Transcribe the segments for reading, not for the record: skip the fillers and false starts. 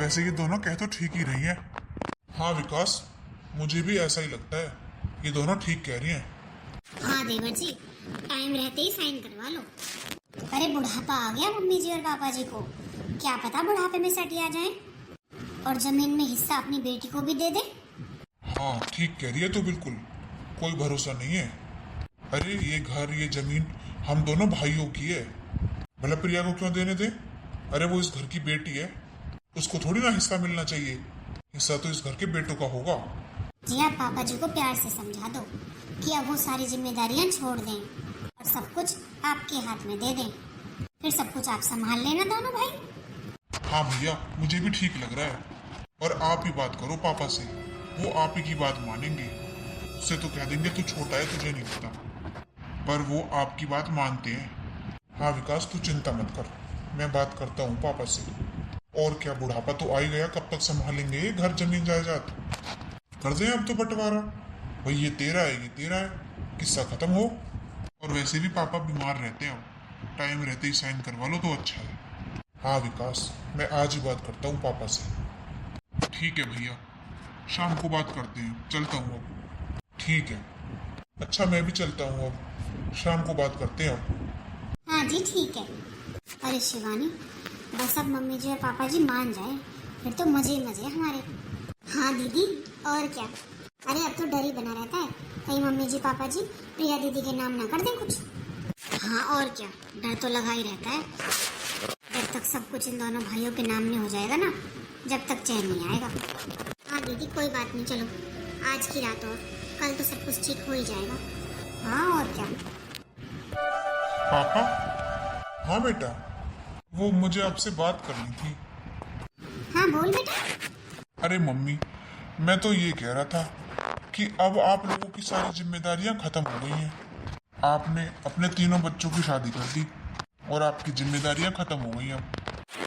वैसे ये दोनों कह तो ठीक ही रही हैं। हाँ विकास, मुझे भी ऐसा ही लगता है, ये दोनों ठीक कह रही हैं। हाँ देवर जी, टाइम रहते ही साइन करवा लो। अरे बुढ़ापा आ गया मम्मी जी और पापा जी को, क्या पता बुढ़ापे में सटी आ जाए और जमीन में हिस्सा अपनी बेटी को भी दे दे। हाँ ठीक कह रही है, तो बिल्कुल कोई भरोसा नहीं है। अरे ये घर, ये जमीन हम दोनों भाइयों की है, भला प्रिया को क्यों देने दे? अरे वो इस घर की बेटी है, उसको थोड़ी ना हिस्सा मिलना चाहिए। हिस्सा तो इस घर के बेटों का होगा। जी आप पापा जी को प्यार से समझा दो कि अब वो सारी जिम्मेदारियां छोड़ दें और सब कुछ आपके हाथ में दे दें, फिर सब कुछ आप संभाल लेना दोनों भाई। हाँ भैया, मुझे भी ठीक लग रहा है। और आप ही बात करो पापा से, वो आप ही की बात मानेंगे। उससे तो कह देंगे तू छोटा है, तुझे नहीं पता, पर वो आपकी बात मानते हैं। हाँ विकास, तू चिंता मत कर, मैं बात करता हूँ पापा से। और क्या, बुढ़ापा तो आ ही गया, कब तक संभालेंगे ये घर जमीन जायदाद? कर दें अब तो बंटवारा, भाई ये तेरा है, ये तेरा है, किस्सा खत्म हो। और वैसे भी पापा बीमार रहते हैं, अब टाइम रहते ही साइन करवा लो तो अच्छा है। हाँ विकास, मैं आज ही बात करता हूँ पापा से। ठीक है भैया, शाम को बात करते हैं, चलता हूँ अब। ठीक है, अच्छा मैं भी चलता हूँ अब, शाम को बात करते हैं अब। हाँ जी ठीक है। अरे शिवानी, बस अब मम्मी जी और पापा जी मान जाए, फिर तो मजे ही मजे हमारे। हाँ दीदी, और क्या। अरे अब तो डर ही बना रहता है, कहीं मम्मी जी पापा जी प्रिया दीदी के नाम ना कर दें कुछ। हाँ और क्या, डर तो लगा ही रहता है। जब तक सब कुछ इन दोनों भाइयों के नाम नहीं हो जाएगा ना, जब तक चैन नहीं आएगा। हाँ दीदी कोई बात नहीं, चलो आज की रात और कल तो सब कुछ ठीक हो ही जाएगा। हाँ और क्या। पापा? हाँ बेटा, वो मुझे आपसे बात करनी थी। हाँ बोल बेटा। अरे मम्मी, मैं तो ये कह रहा था कि अब आप लोगों की सारी जिम्मेदारियां खत्म हो गई हैं। आपने अपने तीनों बच्चों की शादी कर दी और आपकी जिम्मेदारियां खत्म हो गई अब।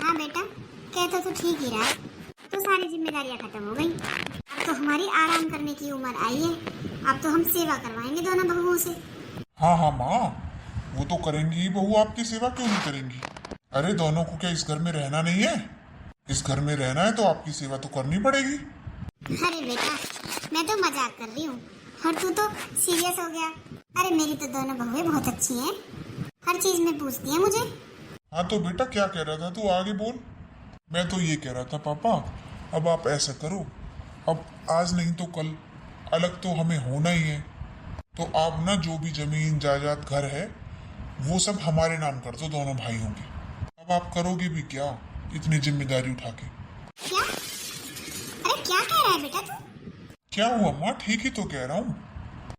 हाँ बेटा, कहता तो ठीक ही रहा है, तो सारी जिम्मेदारियां खत्म हो गई। अब तो हमारी आराम करने की उम्र आई है, अब तो हम सेवा करवाएंगे दोनों बहुओं से। हाँ हाँ माँ, वो तो करेंगी ही, बहू आपकी सेवा क्यों नहीं करेंगी? अरे दोनों को क्या इस घर में रहना नहीं है? इस घर में रहना है तो आपकी सेवा तो करनी पड़ेगी। अरे बेटा, मैं तो मजाक कर रही हूँ और तू तो सीरियस हो गया। अरे मेरी तो दोनों बहुएं बहुत अच्छी हैं, हर चीज में पूछती हैं मुझे। हाँ तो बेटा क्या कह रहा था तू, आगे बोल। मैं तो ये कह रहा था पापा, अब आप ऐसा करो, अब आज नहीं तो कल अलग तो हमें होना ही है, तो आप ना जो भी जमीन जायदाद घर है वो सब हमारे नाम कर दो दोनों भाइयों के। अब आप करोगे भी क्या इतनी जिम्मेदारी उठा के? क्या? अरे क्या कह रहा है बेटा तू? क्या हुआ माँ, ठीक ही तो कह रहा हूँ।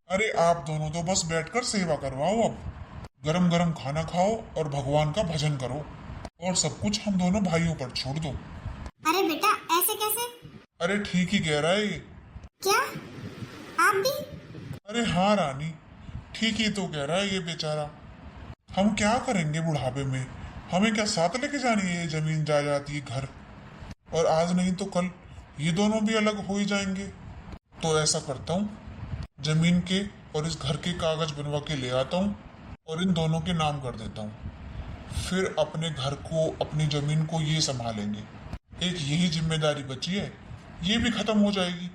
अरे आप दोनों तो बस बैठकर सेवा करवाओ, अब गरम गरम खाना खाओ और भगवान का भजन करो, और सब कुछ हम दोनों भाइयों पर छोड़ दो। अरे बेटा ऐसे कैसे? अरे ठीक ही कह रहा है ये। क्या आप भी? अरे हाँ रानी, ठीक ही तो कह रहा है ये बेचारा। हम क्या करेंगे बुढ़ापे में, हमें क्या साथ लेके जानी है ये जमीन जायदाद, ये घर? और आज नहीं तो कल ये दोनों भी अलग हो ही जाएंगे। तो ऐसा करता हूँ, जमीन के और इस घर के कागज बनवा के ले आता हूँ और इन दोनों के नाम कर देता हूँ। फिर अपने घर को, अपनी जमीन को ये संभालेंगे। एक यही जिम्मेदारी बची है, ये भी खत्म हो जाएगी।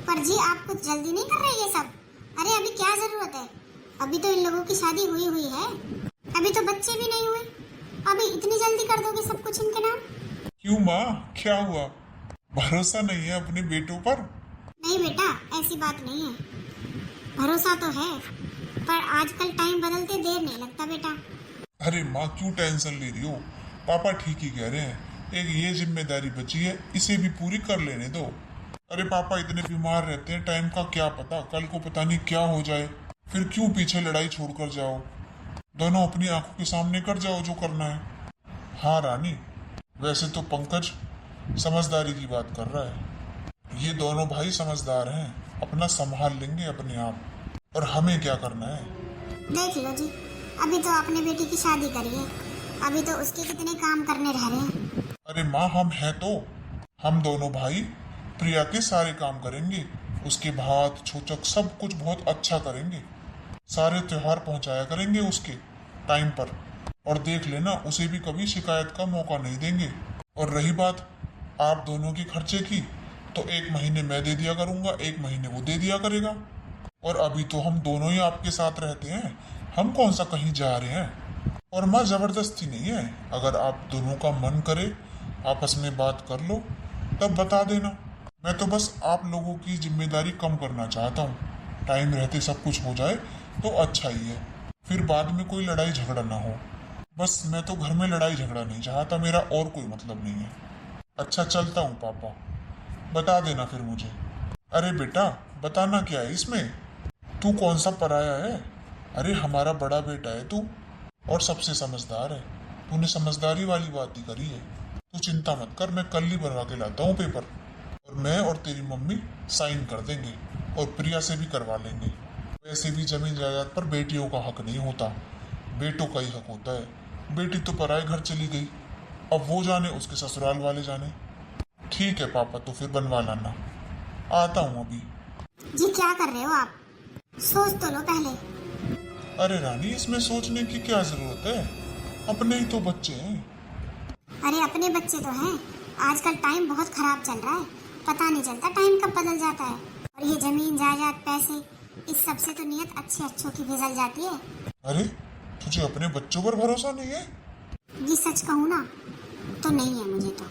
पर जी आप कुछ जल्दी नहीं कर रहे ये सब? अरे अभी क्या जरूरत है, अभी तो इन लोगों की शादी हुई हुई है, अभी तो बच्चे भी नहीं हुए, अभी इतनी जल्दी कर दोगे सब कुछ इनके नाम? क्यों माँ, क्या हुआ, भरोसा नहीं है अपने बेटों पर? नहीं बेटा ऐसी बात नहीं है, भरोसा तो है, पर आजकल टाइम बदलते देर नहीं लगता बेटा। अरे माँ क्यों टेंशन ले रही हो, पापा ठीक ही कह रहे हैं, एक ये जिम्मेदारी बची है, इसे भी पूरी कर लेने दो। अरे पापा इतने बीमार रहते हैं, टाइम का क्या पता, कल को पता नहीं क्या हो जाए, फिर क्यों पीछे लड़ाई छोड़कर जाओ, दोनों अपनी आंखों के सामने कर जाओ जो करना है। हाँ रानी, वैसे तो पंकज समझदारी की बात कर रहा है, ये दोनों भाई समझदार हैं, अपना संभाल लेंगे अपने आप, और हमें क्या करना है। देख लो जी, अभी तो अपने बेटी की शादी करी है, अभी तो उसके कितने काम करने रह रहे हैं। अरे माँ हम हैं तो, हम दोनों भाई प्रिया के सारे काम करेंगे, उसके भात छूचक सब कुछ बहुत अच्छा करेंगे, सारे त्योहार पहुंचाया करेंगे उसके टाइम पर, और देख लेना उसे भी कभी शिकायत का मौका नहीं देंगे। और रही बात आप दोनों की खर्चे की तो 1 महीने मैं दे दिया करूंगा, 1 महीने वो दे दिया करेगा। और अभी तो हम दोनों ही आपके साथ रहते हैं, हम कौन सा कहीं जा रहे हैं। और माँ जबरदस्ती नहीं है, अगर आप दोनों का मन करे आपस में बात कर लो तब बता देना। मैं तो बस आप लोगों की जिम्मेदारी कम करना चाहता हूँ, टाइम रहते सब कुछ हो जाए तो अच्छा ही है, फिर बाद में कोई लड़ाई झगड़ा ना हो। बस मैं तो घर में लड़ाई झगड़ा नहीं चाहता, मेरा और कोई मतलब नहीं है। अच्छा चलता हूँ पापा, बता देना फिर मुझे। अरे बेटा बताना क्या है इसमें, तू कौन सा पराया है। अरे हमारा बड़ा बेटा है तू, और सबसे समझदार है। तूने समझदारी वाली बात ही करी है। तू चिंता मत कर, मैं कल ही बनवा के लाता हूँ पेपर, और मैं और तेरी मम्मी साइन कर देंगे और प्रिया से भी करवा लेंगे। वैसे भी जमीन जायदाद पर बेटियों का हक नहीं होता, बेटों का ही हक होता है। बेटी तो पराए घर चली गई, अब वो जाने उसके ससुराल वाले जाने। ठीक है पापा, तो फिर बनवा लाना, आता हूँ अभी। जी क्या कर रहे हो आप, सोच तो लो पहले। अरे रानी इसमें सोचने की क्या जरूरत है, अपने ही तो बच्चे हैं। अरे अपने बच्चे तो हैं, आजकल टाइम बहुत खराब चल रहा है, पता नहीं चलता टाइम कब बदल जाता है। और ये जमीन जायदाद पैसे, इस सब से तो नियत अच्छे अच्छों की फिसल जाती है। अरे तुझे अपने बच्चों पर भरोसा नहीं है? जी सच कहूँ ना तो नहीं है मुझे तो।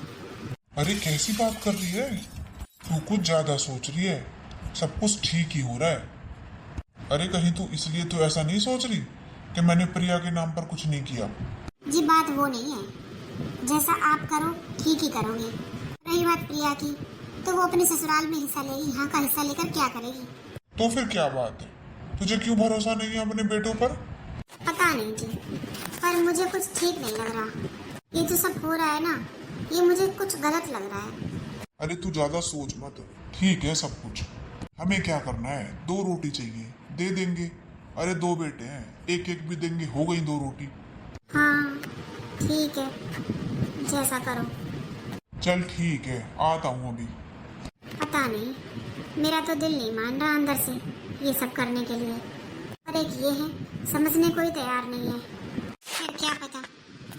अरे कैसी बात कर रही है, तू कुछ ज्यादा सोच रही है, सब कुछ ठीक ही हो रहा है। अरे कहीं तू इसलिए तो ऐसा नहीं सोच रही कि मैंने प्रिया के नाम पर कुछ नहीं किया? जी बात वो नहीं है, जैसा आप करो ठीक ही करोगे। रही बात प्रिया की, तो वो अपने ससुराल में हिस्सा लेगी, यहाँ का हिस्सा लेकर क्या करेगी। तो फिर क्या बात है, तुझे क्यों भरोसा नहीं है अपने बेटों पर? पता नहीं जी, पर मुझे कुछ ठीक नहीं लग रहा। ये जो सब हो रहा है ना, ये मुझे कुछ गलत लग रहा है। अरे तू ज्यादा सोच मत, ठीक है सब कुछ। हमें क्या करना है, 2 रोटी चाहिए दे देंगे। अरे 2 बेटे हैं, एक एक भी देंगे, हो गई 2 रोटी। हाँ ठीक है, जैसा करो। चल ठीक है, आता हूँ अभी। पता नहीं, मेरा तो दिल नहीं मान रहा अंदर से ये सब करने के लिए, और एक ये है समझने को ही तैयार नहीं है। फिर क्या पता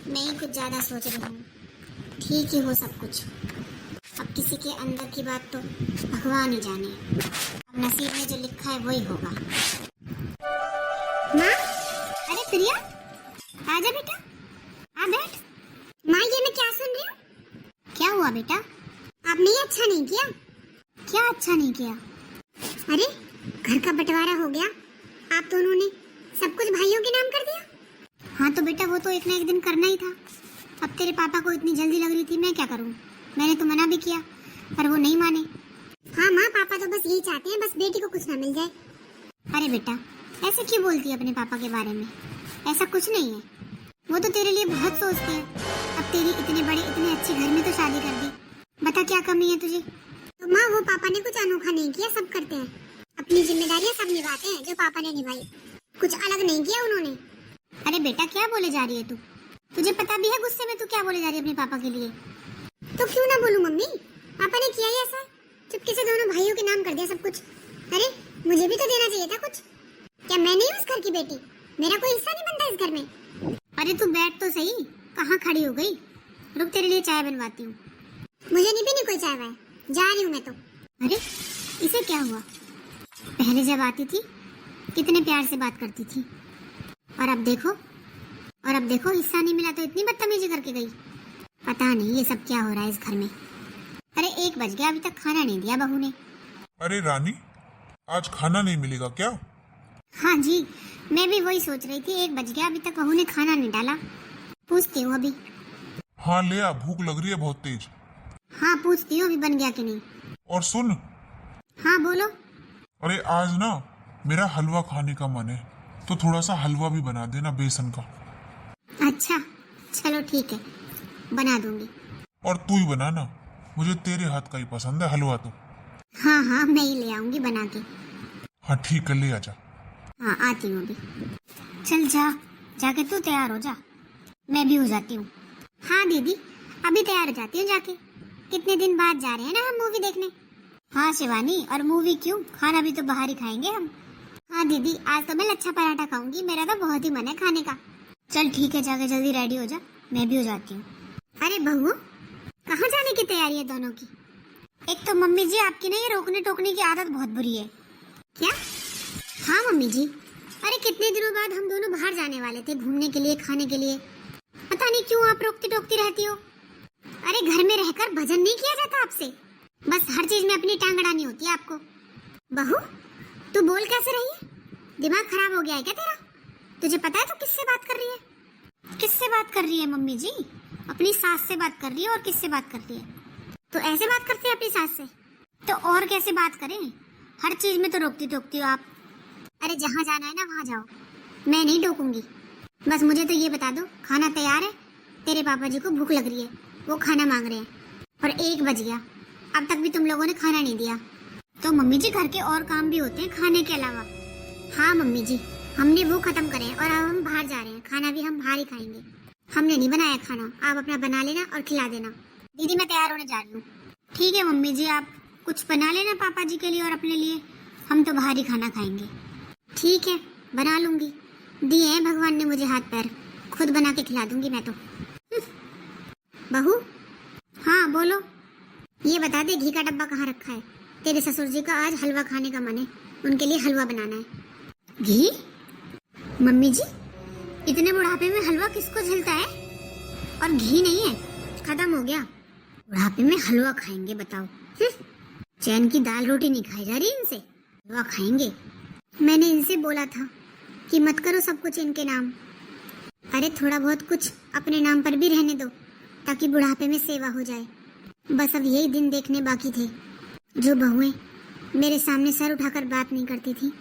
मैं ही कुछ ज्यादा सोच रही हूँ, ठीक ही हो सब कुछ। अब किसी के अंदर की बात तो भगवान ही जाने, अब नसीब में जो लिखा है वही होगा। माँ, अरे प्रिया आजा बेटा, आ बैठ। माँ ये मैं क्या सुन रही हूँ? क्या हुआ बेटा? आपने ये अच्छा नहीं किया। क्या अच्छा नहीं किया? अरे घर का बंटवारा हो गया, आप दोनों ने सब कुछ भाइयों के नाम कर दिया। हाँ तो बेटा वो तो एक ना एक दिन करना ही था। अब तेरे पापा को इतनी जल्दी लग रही थी, मैं क्या करूँ, मैंने तो मना भी किया पर वो नहीं माने। हाँ माँ, पापा तो बस यही चाहते हैं, बस बेटी को कुछ ना मिल जाए। अरे बेटा ऐसे क्यों बोलती है अपने पापा के बारे में, ऐसा कुछ नहीं है, वो तो तेरे लिए बहुत सोचते हैं। अब तेरी इतने बड़े इतने अच्छे घर में तो शादी कर दी, बता क्या कमी है तुझे। तो माँ वो पापा ने कुछ अनोखा नहीं किया, सब करते हैं, अपनी जिम्मेदारियाँ सब निभाते हैं जो पापा ने निभाई, कुछ अलग नहीं किया उन्होंने। अरे बेटा क्या बोले जा रही है तू, तुझे पता भी है गुस्से में तू क्या बोले जा रही है अपने पापा के लिए। तो क्यों ना बोलूं मम्मी, पापा ने किया ही ऐसा, चुपके से दोनों भाइयों के नाम कर दिया सब कुछ। अरे मुझे भी तो देना चाहिए था कुछ, क्या मैं नहीं उस घर की बेटी, मेरा कोई हिस्सा नहीं बनता इस घर में। अरे तू बैठ तो सही, कहाँ खड़ी हो गई, रुक तेरे लिए चाय बनवाती हूँ। मुझे नहीं पीनी कोई चाय वाय, जा रही हूँ मैं तो। अरे इसे क्या हुआ, पहले जब आती थी कितने प्यार से बात करती थी, और अब देखो हिस्सा नहीं मिला तो इतनी बदतमीजी करके गई। पता नहीं ये सब क्या हो रहा है इस घर में। अरे 1 बज गया, अभी तक खाना नहीं दिया बहू ने। अरे रानी आज खाना नहीं मिलेगा क्या? हाँ जी मैं भी वही सोच रही थी, 1 बज गया अभी तक बहू ने खाना नहीं डाला, पूछती हूँ अभी। हाँ ले आ, भूख लग रही है बहुत तेज। हाँ पूछती हूँ अभी बन गया कि नहीं। और सुन, हाँ बोलो। अरे आज ना मेरा हलवा खाने का मन है, तो थोड़ा सा हलवा भी बना देना बेसन का। अच्छा चलो ठीक है, बना दूंगी। और तू ही बनाना, मुझे तेरे हाथ का ही पसंद है हलवा तो। हाँ हाँ मैं ही ले आऊंगी बना के। हाँ ठीक है ले आजा। हाँ आती हूँ अभी। चल जा, जाके तू तैयार हो जा, मैं भी हो जाती हूँ। हाँ दीदी अभी तैयार हो जाती हूँ जाके, कितने दिन बाद जा रहे हैं ना हम मूवी देखने। हाँ शिवानी, और मूवी क्यों, खाना भी तो बाहर ही खाएंगे हम। हाँ दीदी आज तो मैं लच्छा पराठा खाऊंगी, मेरा तो बहुत ही मन है खाने का। चल ठीक है, जाके जल्दी रेडी हो जा, मैं भी हो जाती हूँ। अरे बहू कहाँ जाने की तैयारी है दोनों की? एक तो मम्मी जी आपकी ना ये रोकने टोकने की आदत बहुत बुरी है। क्या? हाँ मम्मी जी, अरे कितने दिनों बाद हम दोनों बाहर जाने वाले थे घूमने के लिए, खाने के लिए। पता नहीं क्यों आप रोकती टोकती रहती हो। अरे घर में रहकर भजन नहीं किया जाता आपसे, बस हर चीज में अपनी टांग अड़ानी होती है आपको। बहू तू बोल कैसे रही है? दिमाग खराब हो गया है क्या तेरा? तुझे पता है तू किससे बात कर रही है? किससे बात कर रही है मम्मी जी? अपनी सास से बात कर रही है। और किससे बात कर रही है? तो ऐसे बात करती है अपनी सास से, तो और कैसे बात करें? हर चीज में तो रोकती टोकती हो आप। अरे जहाँ जाना है ना वहाँ जाओ, मैं नहीं टोकूंगी। बस मुझे तो ये बता दो खाना तैयार है? तेरे पापा जी को भूख लग रही है, वो खाना मांग रहे हैं और 1 बज गया, अब तक भी तुम लोगों ने खाना नहीं दिया। तो मम्मी जी घर के और काम भी होते हैं खाने के अलावा। हाँ मम्मी जी, हमने वो खत्म करे हैं और अब हम बाहर जा रहे हैं, खाना भी हम बाहर ही खाएंगे। हमने नहीं बनाया खाना, आप अपना बना लेना और खिला देना। दीदी मैं तैयार होने जा रही हूँ। ठीक है मम्मी जी, आप कुछ बना लेना पापा जी के लिए और अपने लिए, हम तो बाहर ही खाना खाएंगे। ठीक है बना लूंगी, दिए हैं भगवान ने मुझे हाथ पैर, खुद बना के खिला दूंगी मैं तो। बहू हाँ बोलो, ये बता दे घी का डब्बा कहाँ रखा है? तेरे ससुर जी का आज हलवा खाने का मन है, उनके लिए हलवा बनाना है। घी? मम्मी जी इतने बुढ़ापे में हलवा किसको झलता है? और घी नहीं है, खत्म हो गया। बुढ़ापे में हलवा खाएंगे बताओ? चैन की दाल रोटी नहीं खाई जा रही इनसे, हलवा खाएंगे। मैंने इनसे बोला था कि मत करो सब कुछ इनके नाम। अरे थोड़ा बहुत कुछ अपने नाम पर भी रहने दो, ताकि बुढ़ापे में सेवा हो जाए। बस अब यही दिन देखने बाकी थे, जो बहुएं मेरे सामने सर उठाकर बात नहीं करती थी,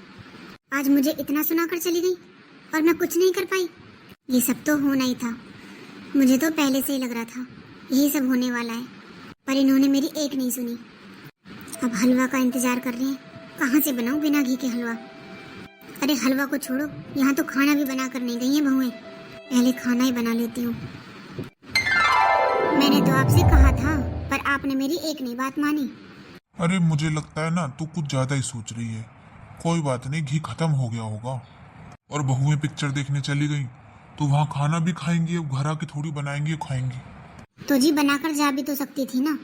आज मुझे इतना सुनाकर चली गई और मैं कुछ नहीं कर पाई। ये सब तो होना ही था, मुझे तो पहले से ही लग रहा था यही सब होने वाला है, पर इन्होंने मेरी एक नहीं सुनी। अब हलवा का इंतजार कर रहे हैं, कहाँ से बनाऊं बिना घी के हलवा? अरे हलवा को छोड़ो, यहाँ तो खाना भी बना कर नहीं गई हैं बहुएं, पहले खाना ही बना लेती हूँ। मैंने तो आपसे कहा था, पर आपने मेरी एक नहीं बात मानी। अरे मुझे लगता है ना तू कुछ ज्यादा ही सोच रही है। कोई बात नहीं, घी खत्म हो गया होगा और बहुएं पिक्चर देखने चली गई तो वहाँ खाना भी खाएंगी, अब घर आके थोड़ी बनाएंगी और खाएंगी। तो जी बनाकर जा भी तो सकती थी ना,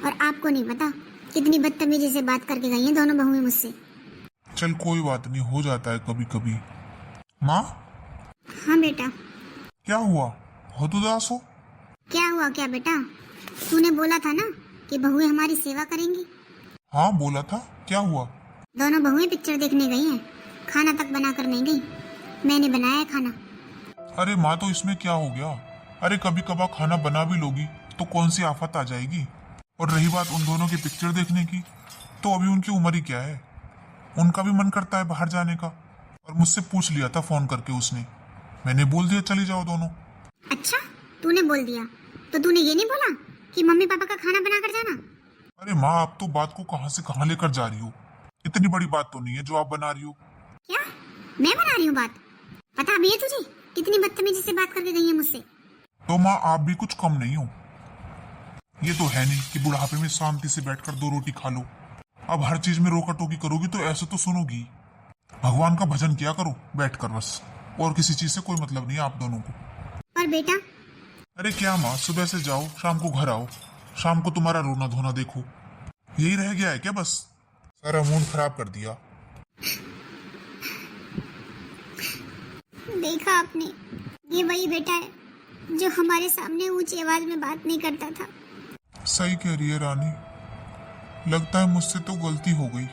और आपको नहीं पता कितनी बदतमीजी से बात करके गई हैं दोनों बहुएं मुझसे। चल कोई बात नहीं, हो जाता है कभी कभी। माँ? हाँ बेटा। क्या हुआ, बहुत उदास हो? क्या हुआ क्या बेटा? तूने बोला था ना कि बहुएं हमारी सेवा करेंगी। हाँ बोला था, क्या हुआ? दोनों बहुएं पिक्चर देखने गई हैं, खाना तक बनाकर नहीं गई। मैंने बनाया खाना। अरे माँ तो इसमें क्या हो गया? अरे कभी कभार खाना बना भी लोगी तो कौन सी आफत आ जाएगी। और रही बात उन दोनों की पिक्चर देखने की, तो अभी उनकी उम्र ही क्या है, उनका भी मन करता है बाहर जाने का। और मुझसे पूछ लिया था फोन करके उसने, मैंने बोल दिया चली जाओ दोनों। अच्छा तूने बोल दिया, तो तूने ये नहीं बोला कि मम्मी पापा का खाना बना कर जाना? अरे माँ आप तो बात को कहाँ से कहाँ लेकर जा रही हो, इतनी बड़ी बात तो नहीं है जो आप बना रही हो। क्या मैं बना रही हूँ बात? पता भी है तुझे कितनी बदतमीजी से बात करके गई है मुझसे? तो माँ आप भी कुछ कम नहीं हो। ये तो है नहीं कि बुढ़ापे में शांति से बैठकर 2 रोटी खा लो, अब हर चीज में रोका टोकी करोगी तो ऐसे तो सुनोगी। भगवान का भजन किया करो बैठकर बस, और किसी चीज से कोई मतलब नहीं है आप दोनों को। पर बेटा। अरे क्या माँ, सुबह से जाओ शाम को घर आओ, शाम को तुम्हारा रोना धोना देखो, यही रह गया है क्या बस? सारा मूड खराब कर दिया। देखा आपने, ये वही बेटा है जो हमारे सामने ऊंची आवाज में बात नहीं करता था। सही कह रही है रानी, लगता है मुझसे तो गलती हो गई,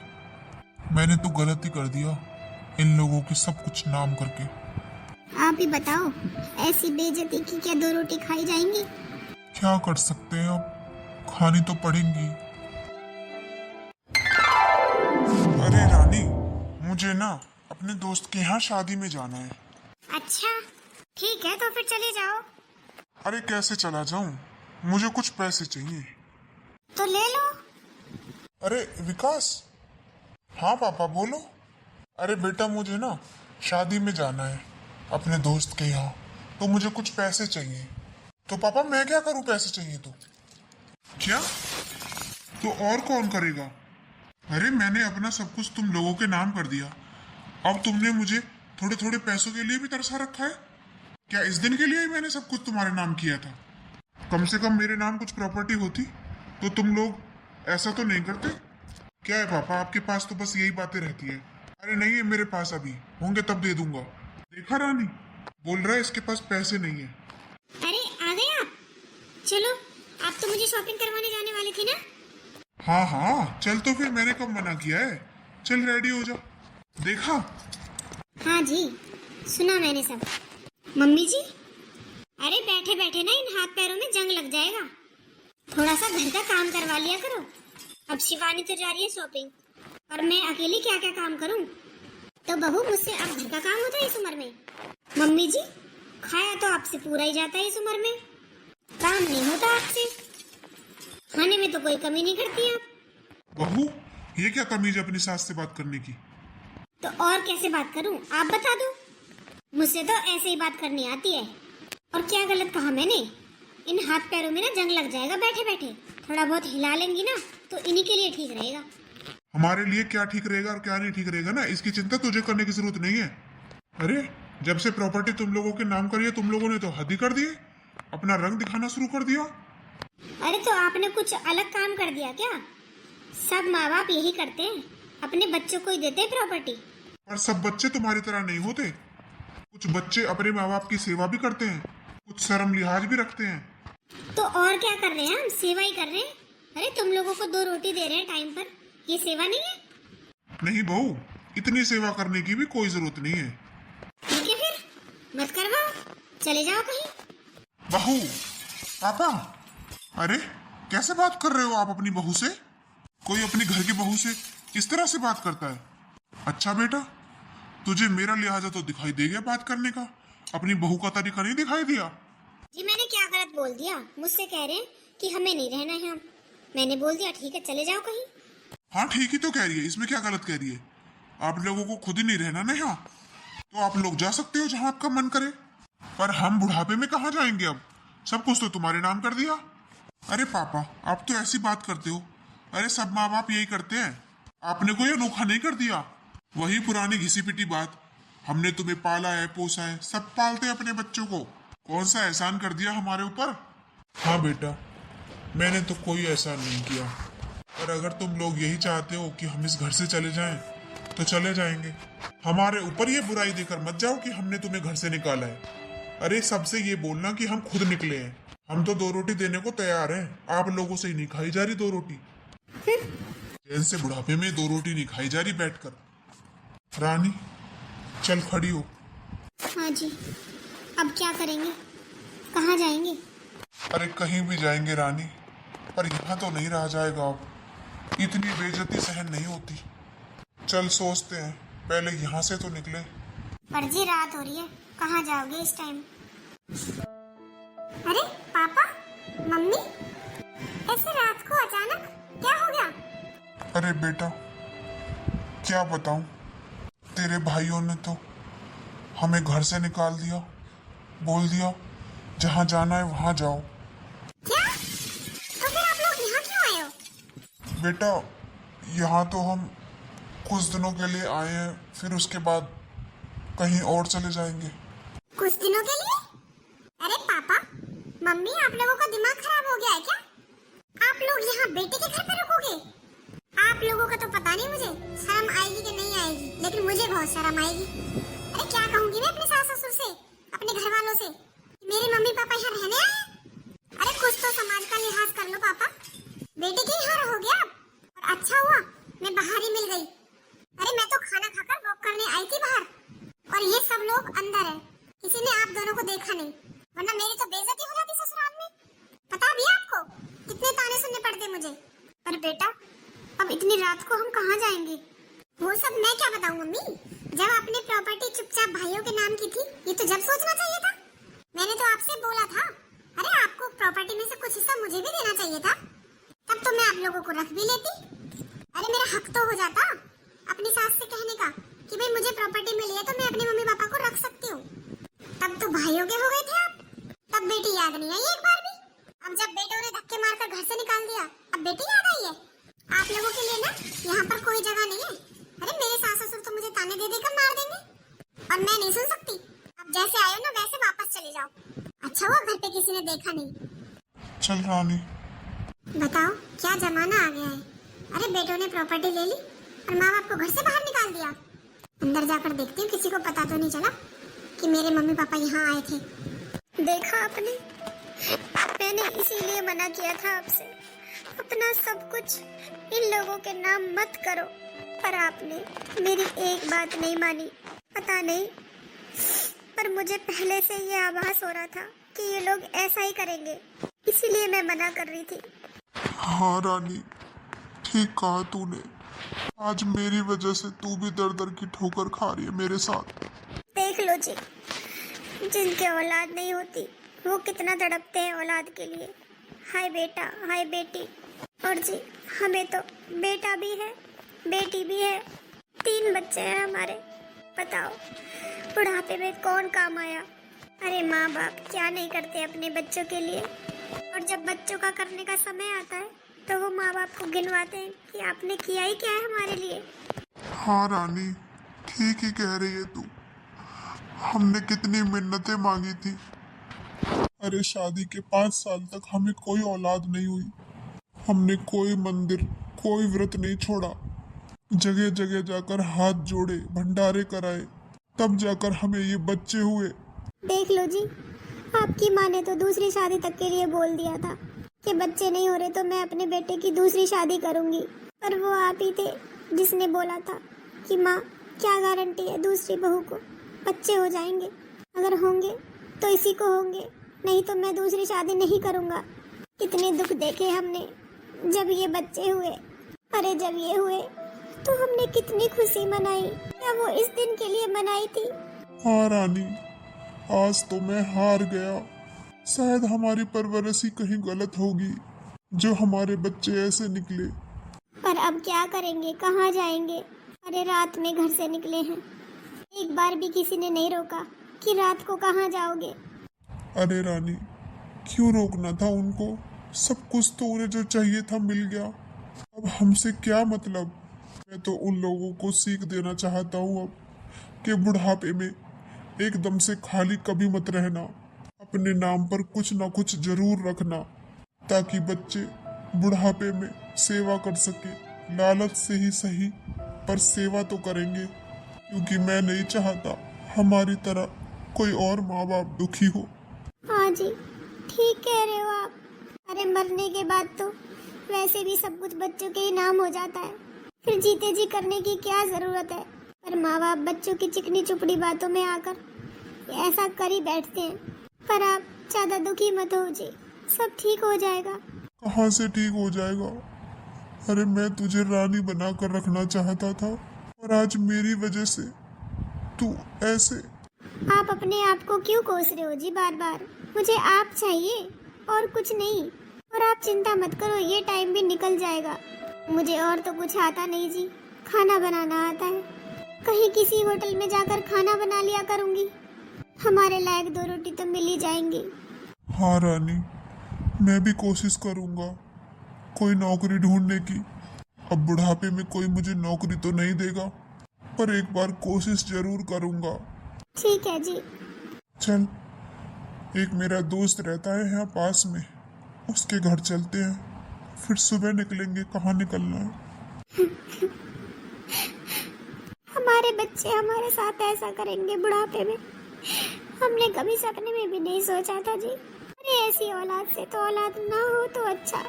मैंने तो गलती कर दिया इन लोगों के सब कुछ नाम करके। आप ही बताओ, ऐसी बेइज्जती की क्या 2 रोटी खाई जाएंगी? क्या कर सकते हैं, अब खानी तो पड़ेंगी। अरे रानी, मुझे ना अपने दोस्त के यहाँ शादी में जाना है। अच्छा ठीक है, तो फिर चले जाओ। अरे कैसे चला जाऊं, मुझे कुछ पैसे चाहिए। तो ले लो। अरे विकास। हाँ पापा बोलो। अरे बेटा मुझे ना शादी में जाना है अपने दोस्त के यहाँ, तो मुझे कुछ पैसे चाहिए। तो पापा मैं क्या करूं, पैसे चाहिए तो? क्या? तो और कौन करेगा? अरे मैंने अपना सब कुछ तुम लोगों के नाम कर दिया, अब तुमने मुझे थोड़े थोड़े पैसों के लिए भी तरसा रखा है क्या? इस दिन के लिए ही मैंने सब कुछ तुम्हारे नाम किया था। कम से कम मेरे नाम कुछ प्रॉपर्टी होती तो तुम लोग ऐसा तो नहीं करते। क्या है पापा, आपके पास तो बस यही बातें रहती है। अरे नहीं है मेरे पास, अभी होंगे तब दे दूंगा। देखा रानी, बोल रहा है इसके पास पैसे नहीं है। अरे आ गए आप। चलो, आप तो मुझे शॉपिंग करवाने जाने वाले थे ना। हाँ हाँ चल, तो फिर मैंने कब मना किया है। चल रेडी हो जा। देखा? हाँ जी, सुना मैंने सब। मम्मी जी, अरे बैठे बैठे ना इन हाथ पैरों में जंग लग जाएगा। थोड़ा सा घर का काम करवा लिया करो। अब शिवानी तो जा रही है शॉपिंग, और मैं अकेली क्या क्या काम करूं। तो बहू, मुझसे अब घर का काम होता है इस उम्र में। मम्मी जी, खाया तो आपसे पूरा ही जाता है इस उम्र में, काम नहीं होता आपसे। खाने में तो कोई कमी नहीं करती आप। बहू, ये क्या तमीज है अपनी सास से बात करने की। तो और कैसे बात करूं, आप बता दो। मुझसे तो ऐसे ही बात करनी आती है। और क्या गलत कहा मैंने? इन हाथ पैरों में ना जंग लग जाएगा बैठे बैठे। थोड़ा बहुत हिला लेंगी ना तो इन्हीं के लिए ठीक रहेगा। हमारे लिए क्या ठीक रहेगा और क्या नहीं ठीक रहेगा ना, इसकी चिंता तुझे करने की जरूरत नहीं है। अरे जब से प्रॉपर्टी तुम लोगों के नाम करी है, तुम लोगों ने तो हद ही कर दी है। अपना रंग दिखाना शुरू कर दिया। अरे तो आपने कुछ अलग काम कर दिया क्या? सब माँ बाप यही करते हैं, अपने बच्चों को ही देते हैं प्रॉपर्टी। पर सब बच्चे तुम्हारी तरह नहीं होते। कुछ बच्चे अपने माँ बाप की सेवा भी करते हैं, कुछ शर्म लिहाज भी रखते हैं। तो और क्या कर रहे हैं, हम सेवा ही कर रहे हैं। अरे तुम लोगों को 2 रोटी दे रहे हैं टाइम पर, ये सेवा नहीं है? नहीं बहू, इतनी सेवा करने की भी कोई जरूरत नहीं है। ठीक है फिर, मत करवाओ, चले जाओ कहीं। बहू, पापा, अरे कैसे बात कर रहे हो आप अपनी बहू से? कोई अपनी घर की बहू से किस तरह से बात करता है? अच्छा बेटा, तुझे मेरा लिहाजा तो दिखाई दे गया बात करने का, अपनी बहू का तरीका नहीं दिखाई दिया। जी मैंने क्या गलत बोल दिया? मुझसे कह रहे हैं कि हमें नहीं रहना है। हम मैंने बोल दिया ठीक है चले जाओ कहीं। हाँ ठीक ही तो कह रही है, इसमें क्या गलत कह रही है? आप लोगों को खुद ही नहीं रहना ना यहाँ, तो आप लोग जा सकते हो जहाँ आपका मन करे। पर हम बुढ़ापे में कहाँ जाएंगे अब? सब कुछ तो तुम्हारे नाम कर दिया। अरे पापा, आप तो ऐसी बात करते हो। अरे सब माँ बाप यही करते हैं, आपने कोई अनोखा नहीं कर दिया। वही पुरानी घिसी पिटी बात, हमने तुम्हें पाला है पोसा है, सब पालते हैं अपने बच्चों को। कौन सा एहसान कर दिया हमारे ऊपर? हाँ बेटा, मैंने तो कोई एहसान नहीं किया। पर अगर तुम लोग यही चाहते हो कि हम इस घर से चले जाएं, तो चले जाएंगे। हमारे ऊपर ये बुराई देकर मत जाओ कि हमने तुम्हें घर से निकाला है। अरे सबसे ये बोलना कि हम खुद निकले हैं। हम तो 2 रोटी देने को तैयार हैं, आप लोगों से ही नहीं खाई जा रही 2 रोटी। चैन से बुढ़ापे में 2 रोटी नहीं खाई जा रही बैठकर। रानी चल खड़ी हो। हाँ जी, अब क्या करेंगे, कहाँ जाएंगे? अरे कहीं भी जाएंगे रानी, पर यहाँ तो नहीं रहा जाएगा अब। इतनी बेइज्जती सहन नहीं होती। चल सोचते हैं, पहले यहाँ से तो निकले। पर जी रात हो रही है, कहाँ जाओगे इस टाइम? अरे पापा, मम्मी, ऐसे रात को अचानक क्या हो गया? अरे बेटा, क्या बताऊं, तेरे भाइयों ने तो हमें घर से निकाल दिया। बोल दिया जहाँ जाना है वहाँ जाओ। क्या? तो फिर आप लोग यहाँ क्यों आए हो? बेटा, यहाँ तो हम कुछ दिनों के लिए आए हैं, फिर उसके बाद कहीं और चले जाएंगे। कुछ दिनों के लिए? अरे पापा, मम्मी, आप लोगों का दिमाग खराब हो गया है क्या? आप लोग यहाँ बेटे के घर पे रुकोगे? आप लोगों का तो पता नहीं मुझे शर्म आएगी कि नहीं आएगी, लेकिन मुझे बहुत शर्म आएगी। अरे क्या कहूँगी मैं अपने सास ससुर से, अपने घर वालों से, मेरे मम्मी पापा यहाँ रहने आए? अरे कुछ तो समाज का लिहाज कर लो पापा, बेटे के यहाँ रहोगे आप? और अच्छा हुआ मैं बाहर ही मिल गई। अरे मैं तो खाना खाकर वॉक करने आई थी बाहर, और ये सब लोग अंदर है। किसी ने आप दोनों को देखा नहीं, वरना मेरी तो बेइज्जती हो जाती ससुराल में। पता भी है आपको कितने ताने सुनने पड़ते मुझे। पर बेटा, अब इतनी रात को हम कहाँ जाएंगे? वो सब मैं क्या बताऊं मम्मी, जब आपने प्रॉपर्टी चुपचाप भाइयों के नाम की थी, ये तो जब सोचना चाहिए था। मैंने तो आपसे बोला था, अरे आपको प्रॉपर्टी में से कुछ हिस्सा मुझे भी देना चाहिए था, तब तो मैं आप लोगों को रख भी लेती। अरे मेरा हक तो हो जाता अपनी सास से कहने का कि भाई मुझे प्रॉपर्टी मिली है तो मैं अपने मम्मी पापा को रख सकती हूँ। तब तो भाइयों के हो गए थे आप, तब बेटी याद नहीं आई एक बार भी। अब जब बेटों ने धक्के मारकर घर से निकाल दिया, अब बेटी याद आई है? आप लोगों के लिए ना यहाँ पर कोई जगह नहीं है। अरे मेरे सास ससुर तो मुझे ताने दे देकर मार देंगे, और मैं नहीं सुन सकती। अब जैसे आए हो ना वैसे वापस चले जाओ। अच्छा हुआ घर पे किसी ने देखा नहीं। चल रानी। बताओ क्या जमाना आ गया है। अरे बेटों ने प्रॉपर्टी ले ली और माँ बाप को घर से बाहर निकाल दिया। अंदर जाकर देखती हूँ किसी को पता तो नहीं चला कि मेरे मम्मी पापा यहाँ आए थे। देखा आपने, मैंने इसीलिए मना किया था आपसे, अपना सब कुछ इन लोगों के नाम मत करो, पर आपने मेरी एक बात नहीं मानी। पता नहीं, पर मुझे पहले से ये आभास हो रहा था कि ये लोग ऐसा ही करेंगे, इसीलिए मैं मना कर रही थी। हाँ रानी, ठीक कहा तूने। आज मेरी वजह से तू भी दर दर की ठोकर खा रही है मेरे साथ। देख लो जी, जिनके औलाद नहीं होती वो कितना तड़पते हैं औलाद के लिए। हाय बेटा, हाय बेटी। और जी हमें तो बेटा भी है, बेटी भी है, 3 बच्चे हैं हमारे। बताओ बुढ़ापे में कौन काम आया। अरे माँ बाप क्या नहीं करते अपने बच्चों के लिए, और जब बच्चों का करने का समय आता है तो वो माँ बाप को गिनवाते हैं कि आपने किया ही क्या है हमारे लिए। हाँ रानी, ठीक ही कह रही है तू। हमने कितनी मिन्नतें मांगी थी। अरे शादी के 5 साल तक हमें कोई औलाद नहीं हुई। हमने कोई मंदिर, कोई व्रत नहीं छोड़ा। जगह जगह जाकर हाथ जोड़े, भंडारे कराए, तब जाकर हमें ये बच्चे हुए। देख लो जी, आपकी माँ ने तो दूसरी शादी तक के लिए बोल दिया था कि बच्चे नहीं हो रहे तो मैं अपने बेटे की दूसरी शादी करूंगी। पर वो आप ही थे जिसने बोला था कि माँ क्या गारंटी है दूसरी बहू को बच्चे हो जाएंगे, अगर होंगे तो इसी को होंगे, नहीं तो मैं दूसरी शादी नहीं करूंगा। कितने दुख देखे हमने जब ये बच्चे हुए। अरे जब ये हुए तो हमने कितनी खुशी मनाई, क्या वो इस दिन के लिए मनाई थी। हाँ रानी, आज तो मैं हार गया। शायद हमारी परवरिश ही कहीं गलत होगी जो हमारे बच्चे ऐसे निकले। पर अब क्या करेंगे, कहाँ जाएंगे। अरे रात में घर से निकले हैं, एक बार भी किसी ने नहीं रोका कि रात को कहाँ जाओगे। अरे रानी, क्यों रोकना था उनको? सब कुछ तो उन्हें जो चाहिए था मिल गया। अब हमसे क्या मतलब। मैं तो उन लोगों को सीख देना चाहता हूँ अब कि बुढ़ापे में एकदम से खाली कभी मत रहना। अपने नाम पर कुछ ना कुछ जरूर रखना, ताकि बच्चे बुढ़ापे में सेवा कर सके। लालच से ही सही, पर सेवा तो करेंगे, क्योंकि मैं नहीं चाहता हमारी तरह कोई और माँ बाप दुखी हो। हाँ जी, ठीक कह रहे हो आप। अरे मरने के बाद तो वैसे भी सब कुछ बच्चों के ही नाम हो जाता है, फिर जीते जी करने की क्या जरूरत है। पर माँ बाप बच्चों की चिकनी चुपड़ी बातों में आकर ऐसा कर ही बैठते हैं। पर आप ज्यादा दुखी मत हो जी, सब ठीक हो जाएगा। कहाँ से ठीक हो जाएगा? अरे मैं तुझे रानी बनाकर रखना चाहता था, और आज मेरी वजह से तू ऐसे। आप अपने आप को क्यों कोस रहे हो जी बार बार। मुझे आप चाहिए और कुछ नहीं। और आप चिंता मत करो, ये टाइम भी निकल जाएगा। मुझे और तो कुछ आता नहीं जी, खाना बनाना आता है। कहीं किसी होटल में जाकर खाना बना लिया करूंगी, हमारे लायक 2 रोटी तो मिल ही जाएंगी। हाँ रानी, मैं भी कोशिश करूंगा कोई नौकरी ढूंढने की। अब बुढ़ापे में कोई मुझे नौकरी तो नहीं देगा, पर एक बार कोशिश जरूर करूंगा। ठीक है जी। चल, एक मेरा दोस्त रहता है यहाँ पास में, उसके घर चलते हैं, फिर सुबह निकलेंगे। कहाँ निकलना है। हमारे बच्चे हमारे साथ ऐसा करेंगे बुढ़ापे में, हमने कभी सपने में भी नहीं सोचा था जी। अरे ऐसी औलाद से तो औलाद ना हो तो अच्छा।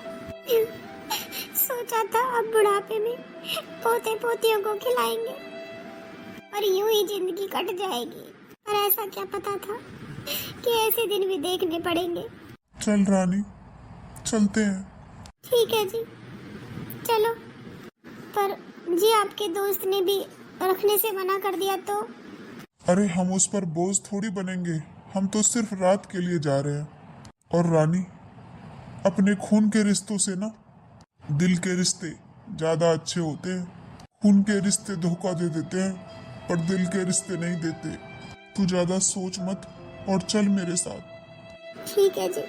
सोचा था अब बुढ़ापे में पोते पोतियों को खिलाएंगे और यूं ही जिंदगी कट जाएगी, पर ऐसा क्या पता था कि ऐसे दिन भी देखने पड़ेंगे। चल रानी, चलते हैं। ठीक है जी, चलो। पर जी आपके दोस्त ने भी रखने से मना कर दिया तो? अरे हम उस पर बोझ थोड़ी बनेंगे, हम तो सिर्फ रात के लिए जा रहे हैं। और रानी, अपने खून के रिश्तों से ना दिल के रिश्ते ज्यादा अच्छे होते हैं। खून के रिश्ते धोखा दे देते हैं, पर दिल के रिश्ते नहीं देते। तू ज्यादा सोच मत और चल मेरे साथ। ठीक है जी।